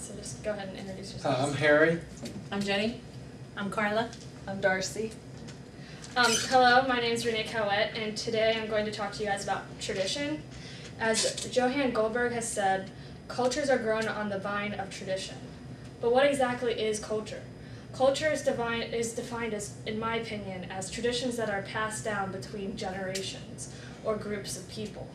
So just go ahead and introduce yourself. I'm Harry. I'm Jenny. I'm Carla. I'm Darcy. Hello, my name is Renee Cowett, and today I'm going to talk to you guys about tradition. As Johann Goldberg has said, cultures are grown on the vine of tradition. But what exactly is culture? Culture is defined as, in my opinion, as traditions that are passed down between generations or groups of people,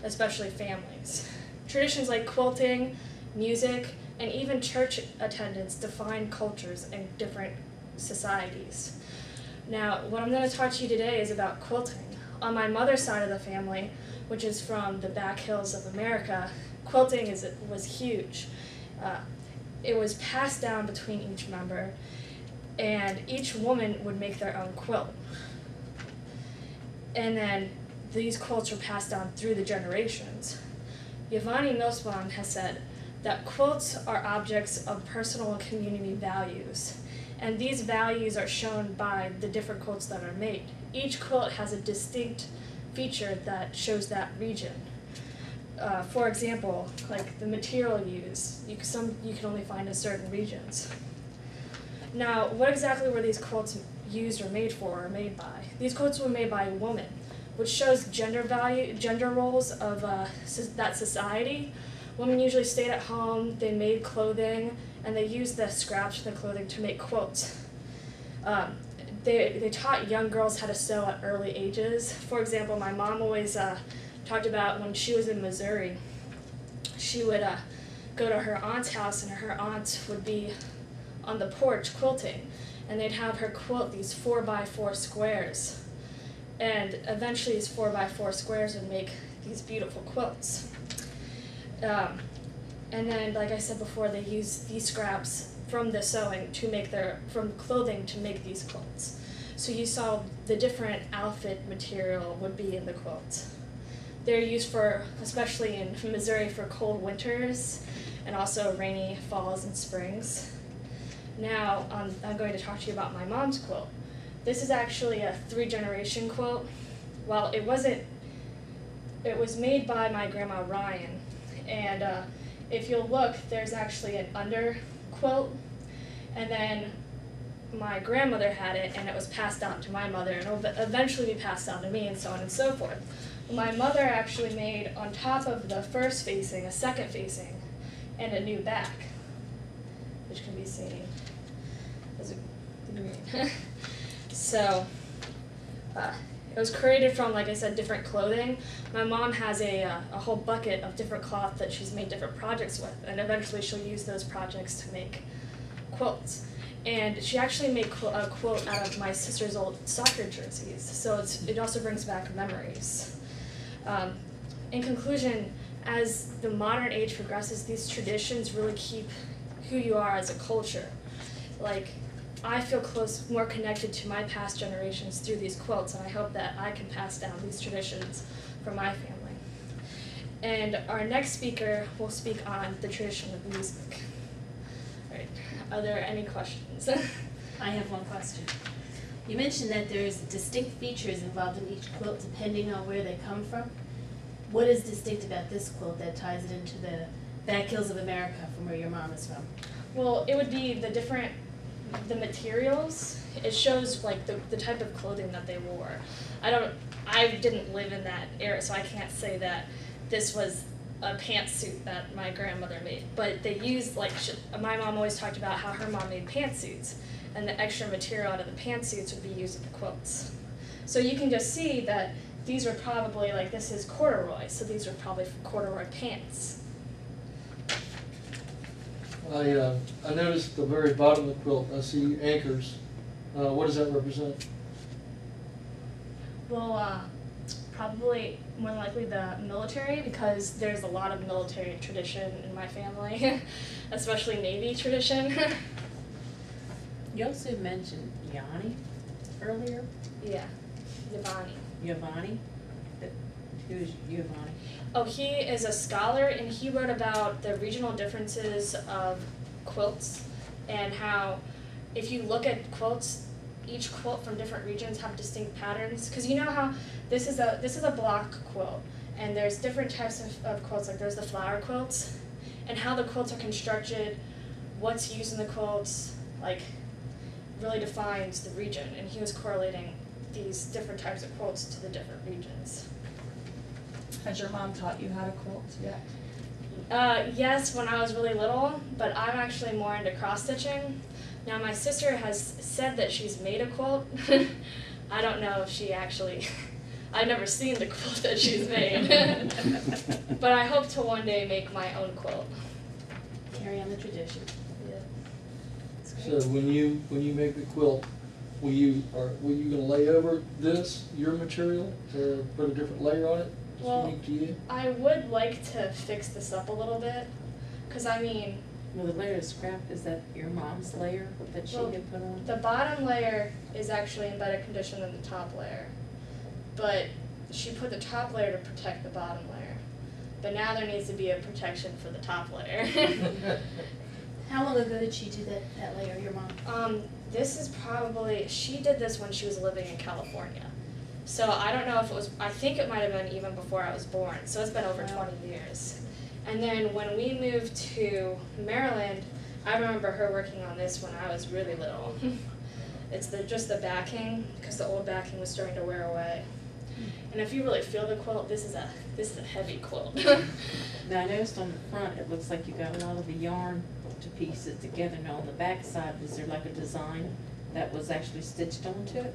especially families. Traditions like quilting, music, and even church attendance define cultures in different societies. Now, what I'm going to talk to you today is about quilting. On my mother's side of the family, which is from the back hills of America, quilting was huge. It was passed down between each member, and each woman would make their own quilt. And then these quilts were passed down through the generations. Giovanni Nussbaum has said that quilts are objects of personal and community values, and these values are shown by the different quilts that are made. Each quilt has a distinct feature that shows that region. For example, like the material used, you can only find in certain regions. Now, what exactly were these quilts used or made for or made by? These quilts were made by women, which shows gender roles of that society. Women usually stayed at home, they made clothing, and they used the scraps from the clothing to make quilts. They taught young girls how to sew at early ages. For example, my mom always talked about when she was in Missouri, she would go to her aunt's house, and her aunt would be on the porch quilting, and they'd have her quilt these 4x4 squares. And eventually these 4x4 squares would make these beautiful quilts. And then, like I said before, they used these scraps from the sewing from clothing to make these quilts. So you saw the different outfit material would be in the quilt. They're used especially in Missouri, for cold winters and also rainy falls and springs. Now, I'm going to talk to you about my mom's quilt. This is actually a 3-generation quilt. Well, it was made by my grandma Ryan, and if you'll look, there's actually an under quilt, and then my grandmother had it, and it was passed down to my mother, and it'll eventually be passed down to me, and so on and so forth. My mother actually made, on top of the first facing, a second facing, and a new back, which can be seen as the green. So, it was created from, like I said, different clothing. My mom has a whole bucket of different cloth that she's made different projects with, and eventually she'll use those projects to make quilts. And she actually made a quilt out of my sister's old soccer jerseys, so it also brings back memories. In conclusion, as the modern age progresses, these traditions really keep who you are as a culture. Like, I feel more connected to my past generations through these quilts, and I hope that I can pass down these traditions for my family. And our next speaker will speak on the tradition of music. All right, are there any questions? I have one question. You mentioned that there's distinct features involved in each quilt depending on where they come from. What is distinct about this quilt that ties it into the back hills of America from where your mom is from? Well, it would be the materials. It shows like the type of clothing that they wore. I didn't live in that era, so I can't say that this was a pantsuit that my grandmother made. But they used, like, my mom always talked about how her mom made pantsuits, and the extra material out of the pantsuits would be used in the quilts. So you can just see that these were probably, like, this is corduroy, so these were probably corduroy pants. I noticed at the very bottom of the quilt, I see anchors. What does that represent? Well, probably more than likely the military, because there's a lot of military tradition in my family, especially Navy tradition. You also mentioned Yanni earlier. Yeah, Giovanni. Giovanni? Who is Giovanni? Oh, he is a scholar, and he wrote about the regional differences of quilts and how, if you look at quilts, each quilt from different regions have distinct patterns. Because you know how this is a block quilt, and there's different types of quilts. Like there's the flower quilts, and how the quilts are constructed, what's used in the quilts, like, really defines the region. And he was correlating these different types of quilts to the different regions. Has your mom taught you how to quilt yet? Yes, when I was really little, but I'm actually more into cross stitching. Now my sister has said that she's made a quilt. I don't know if she actually, I've never seen the quilt that she's made. But I hope to one day make my own quilt. Carry on the tradition. Yeah. So when you make the quilt, were you gonna lay over this, your material, to put a different layer on it? It's Well, unique to you? I would like to fix this up a little bit, because I mean, Well, the layer of scrap, is that your mom's layer that she Well, had put on? the bottom layer is actually in better condition than the top layer. But she put the top layer to protect the bottom layer. But now there needs to be a protection for the top layer. How long ago did she do that layer, your mom? This is probably, she did this when she was living in California. So I don't know if it was, I think it might have been even before I was born, so it's been over Wow. 20 years. And then when we moved to Maryland, I remember her working on this when I was really little. It's just the backing, because the old backing was starting to wear away. And if you really feel the quilt, this is a heavy quilt. Now, I noticed on the front, it looks like you got a lot of the yarn to piece it together. Now, on the back side, is there like a design that was actually stitched onto it?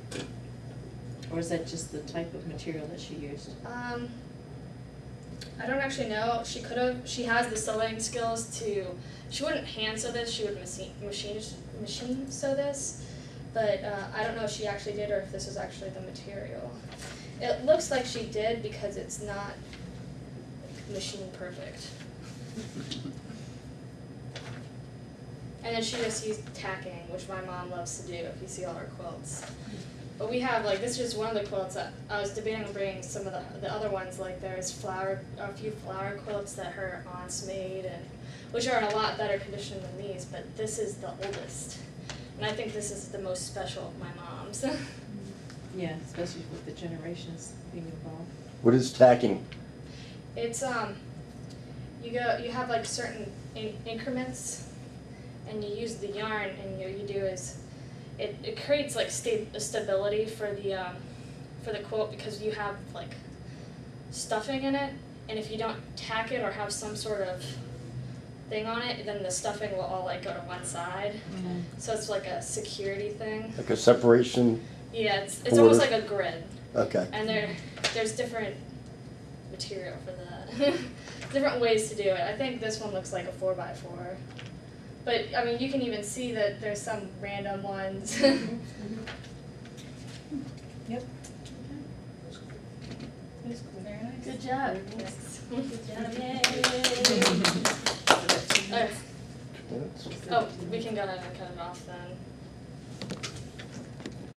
Or is that just the type of material that she used? I don't actually know. She has the sewing skills to, she wouldn't hand sew this, she would machine sew this. But I don't know if she actually did or if this was actually the material. It looks like she did because it's not machine perfect. And then she just used tacking, which my mom loves to do if you see all her quilts. But we have, like, this is just one of the quilts that I was debating on bringing some of the other ones, like there's a few flower quilts that her aunts made, and which are in a lot better condition than these, but this is the oldest. And I think this is the most special of my mom's. Yeah, especially with the generations being involved. What is tacking? It's, you have like certain increments, and you use the yarn, and what you do is, it creates like stability for the quilt because you have like stuffing in it, and if you don't tack it or have some sort of thing on it, then the stuffing will all like go to one side. Mm-hmm. So it's like a security thing. Like a separation? Yeah, it's Border? almost like a grid, Okay. and there's different material for that. Different ways to do it. I think this one looks like a 4x4. But, I mean, you can even see that there's some random ones. Yep. That's cool. Very nice. Good job. Yes. Good job, yay. Oh, we can go ahead and cut it off then.